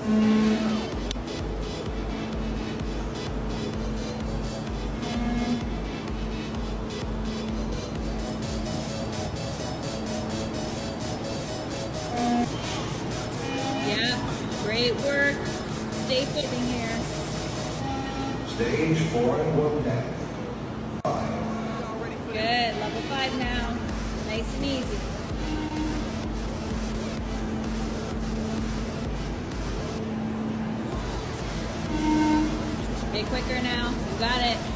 Yep, great work. Stay flipping here. Stage 4 and 1 down. Good, level 5 now. Nice and easy. Stay quicker now. You got it.